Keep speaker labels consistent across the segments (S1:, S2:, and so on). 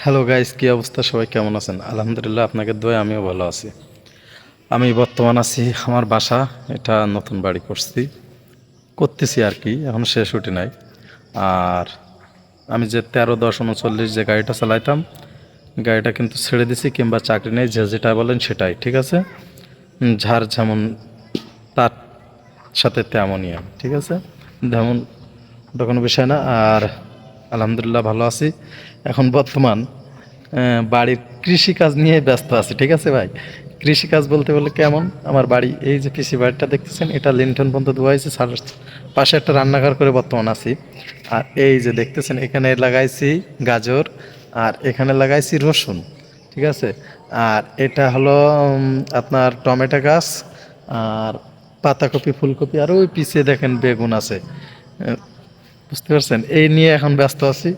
S1: Hello guys, কি অবস্থা? সবাই কেমন আছেন? আলহামদুলিল্লাহ, আপনাদের দোয়ায় আমিও ভালো আছি। আমি বর্তমান আছি আমার বাসা। এটা নতুন বাড়ি করতেছি আর কি, এখন শেষ উঠি নাই। আর আমি যে 13-10-39 যে গাড়িটা চালাইতাম, গাড়িটা কিন্তু ছেড়ে দিছি, কিংবা চাকরি নেই, যে যেটা বলেন সেটাই ঠিক আছে। যার যেমন তার সাথে তেমনই আমি, ঠিক আছে। তেমন ওটা কোনো বিষয় না। আর আলহামদুলিল্লাহ ভালো আছি। এখন বর্তমান বাড়ির কৃষিকাজ নিয়ে ব্যস্ত আছি, ঠিক আছে ভাই। কৃষিকাজ বলতে বলে কেমন, আমার বাড়ি এই যে পিসি বাড়িটা দেখতেছেন, এটা লিন্টন পর্যন্ত দেওয়া হয়েছে, পাশে একটা রান্নাঘর করে বর্তমান আছি। আর এই যে দেখতেছেন, এখানে লাগাইছি গাজর, আর এখানে লাগাইছি রসুন, ঠিক আছে। আর এটা হলো আপনার টমেটো গাছ, আর পাতাকপি, ফুলকপি, আর ওই পিছিয়ে দেখেন বেগুন আছে। বুঝতে পারছেন, এই নিয়ে এখন ব্যস্ত আছি।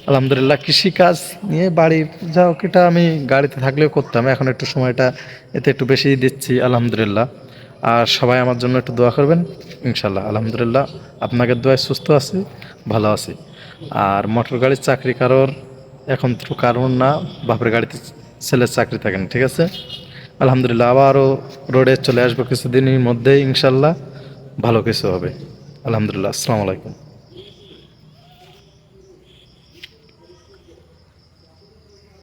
S1: আলহামদুলিল্লাহ, কৃষিকাজ নিয়ে বাড়ির যা হোক, এটা আমি গাড়িতে থাকলেও করতাম, এখন একটু সময়টা এতে একটু বেশি দিচ্ছি আলহামদুলিল্লাহ। আর সবাই আমার জন্য একটু দোয়া করবেন, ইনশাল্লাহ। আলহামদুলিল্লাহ, আপনাদের দোয়ায় সুস্থ আছি, ভালো আছি। আর মোটর গাড়ির চাকরি কারোর এখন তো কারণ না, বাপের গাড়িতে ছেলের চাকরি থাকেন, ঠিক আছে। আলহামদুলিল্লাহ, আবারও রোডে চলে আসবো কিছুদিনের মধ্যেই ইনশাল্লাহ, ভালো কিছু হবে। আলহামদুলিল্লাহ, আসসালামু আলাইকুম।